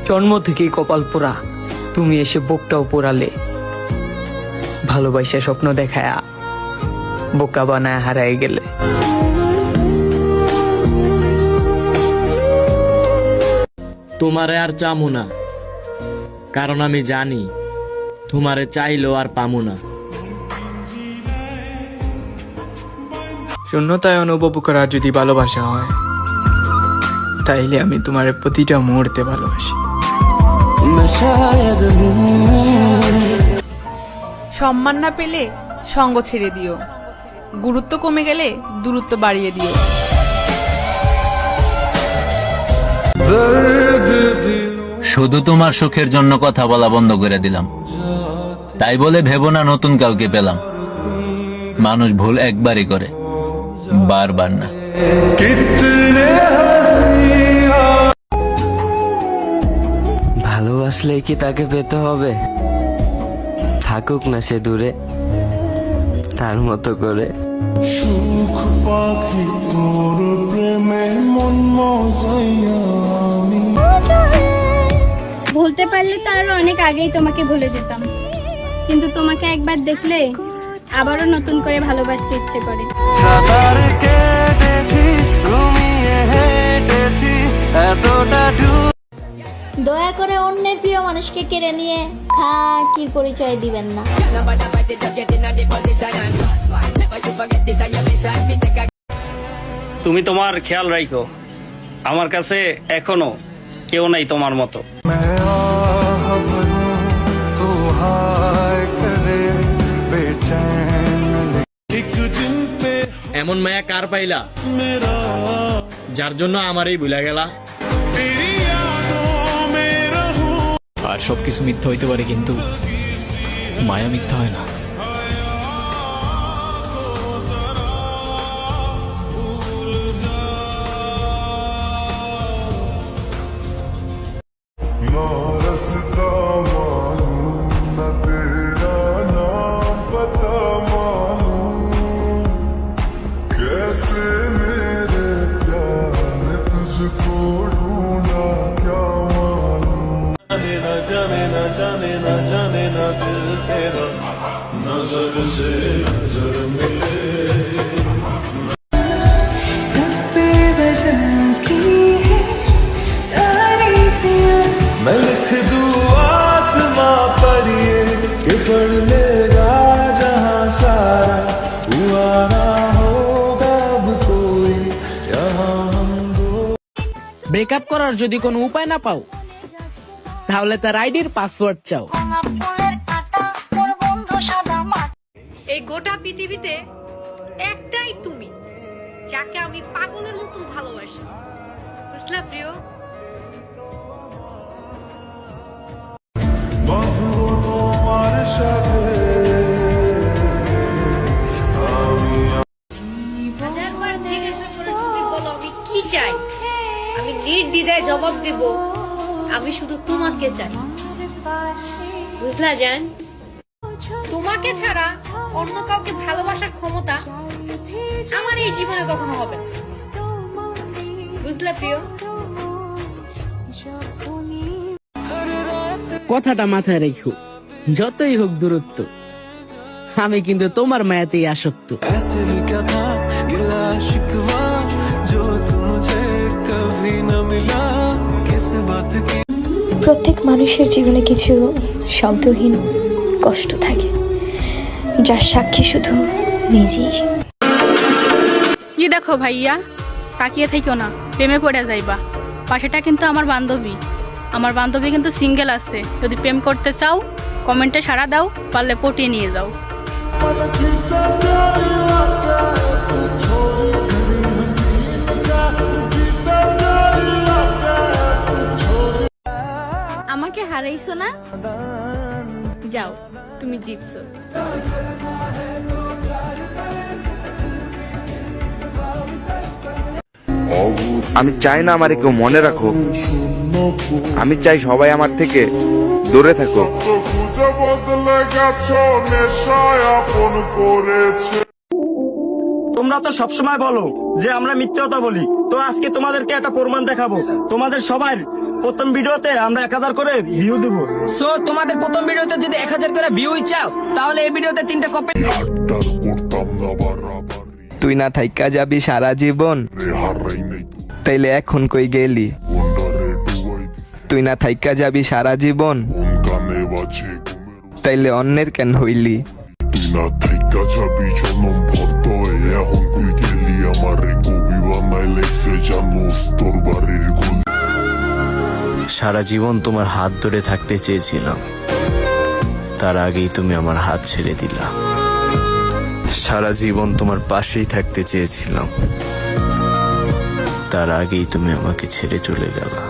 জন্ম থেকেই কপাল পোড়া, তুমি এসে বুকটাও পোড়ালে। ভালোবাসা স্বপ্ন দেখায়া বোকা বানায় হারাই গেলে। তোমারে আর চামু না, কারণ আমি জানি তোমারে চাইলেও আর পামু না। শূন্যতায় অনুভব করা যদি ভালোবাসা হয়, তাইলে আমি তোমার প্রতিটা মুহূর্তে ভালোবাসি। সম্মান না পেলে সঙ্গ ছেড়ে দিও, গুরুত্ব কমে গেলে দূরত্ব বাড়িয়ে দিও। শুধু তোমার সুখের জন্য কথা বলা বন্ধ করে দিলাম, তাই বলে ভেবো না নতুন কাউকে পেলাম। মানুষ ভুল একবারই করে, বারবার না। ভালোবাসলে কি তাকে পেতে হবে? থাকুক না সে দূরে, তার মতো করে। সুখ পাখি তোর প্রেমে মন মজাইয়া আমি। ভুলতে পারলে তো আরো অনেক আগেই তোমাকে ভুলে যেতাম, কিন্তু তোমাকে একবার দেখলে আবারও নতুন করে ভালোবাসতে ইচ্ছে করে। সাঁতার কেটেছি, ঘুমিয়ে হেঁটেছি, এতটা দয়া করে অন্যের প্রিয় মানুষকে কেড়ে নিয়ে কি পরিচয় দিবেন না। তুমি তোমার খেয়াল রাখো, আমার কাছে এখনো কেউ নাই তোমার মতো। এমন মায়া কার পাইলা, যার জন্য আমারই ভুলা গেলা? আর সবকিছু মিথ্যা হইতে পারে, কিন্তু মায়া মিথ্যা হয় না। रास्ता मानूं न तेरा नाम पता मानूं, कैसे मेरे प्यार ने तुझको ढूंढा क्या मालूम। जाने न जाने न जाने न जाने न दिल तेरा नजर से नजर मिले। मैं लिख दूं आसमां पर ये कि पढ़ लेगा जहां सारा, हुआ ना होगा अब कोई यहाँ हम दो। ব্রেকআপ করার যদি কোনো উপায় না পাও, তাহলে তার আইডির পাসওয়ার্ড চাও। এই গোটা পৃথিবীতে একটাই তুমি, যাকে আমি পাগলের মতন ভালোবাসি। বুঝলা প্রিয়? হাজারবার জিজ্ঞাসা করে তুমি বলো আমি কি চাই, আমি নির্দ্বিধায় জবাব দেব, আমি শুধু তোমাকে চাই। বুঝলা জান? তোমাকে ছাড়া অন্য কাউকে ভালোবাসার ক্ষমতা আমার এই জীবনে কখনো হবে না। বুঝলা প্রিয়? কথাটা মাথায় রেখো, যতই হোক দূরত্ব, আমি কিন্তু তোমার মায়াতেই আসক্ত। প্রত্যেক মানুষের জীবনে কিছু শব্দহীন কষ্ট থাকে, যার সাক্ষী শুধু নিজেই। কি দেখো ভাইয়া, তাকিয়ে থেকো না, প্রেমে পড়ে যাইবা। পাশেটা কিন্তু আমার বান্ধবী, আমার বান্ধবী কিন্তু সিঙ্গেল আছে। যদি প্রেম করতে চাও কমেন্টে সাড়া দাও, পারলে পটিয়ে নিয়ে যাও। আমাকে হারাইছো না, যাও তুমি জিতছো। আমি চাই না আমারে কেউ মনে রাখুক, আমি চাই সবাই আমার থেকে দূরে থাকুক। তোমরা তো সবসময় বলো যে আমরা মিথ্যা কথা বলি, তো আজকে তোমাদেরকে একটা প্রমাণ দেখাবো। তোমাদের সবার প্রথম ভিডিওতে আমরা 1000 করে ভিউ দেবো। সো তোমাদের প্রথম ভিডিওতে যদি 1000 করে ভিউই চাও তাহলে এই ভিডিওতে 3টা কপি। তুই না থাইকা যাবি সারা জীবন, তাইলে এখন কই গেলি? তুই না থাইকা যাবি সারা জীবন, তাইলে অন্যের কেন হইলি? সারা জীবন তোমার হাত ধরে থাকতে চেয়েছিলাম, তার আগেই তুমি আমার হাত ছেড়ে দিলা। সারা জীবন তোমার পাশেই থাকতে চেয়েছিলাম, তার আগেই তুমি আমাকে ছেড়ে চলে গেলা।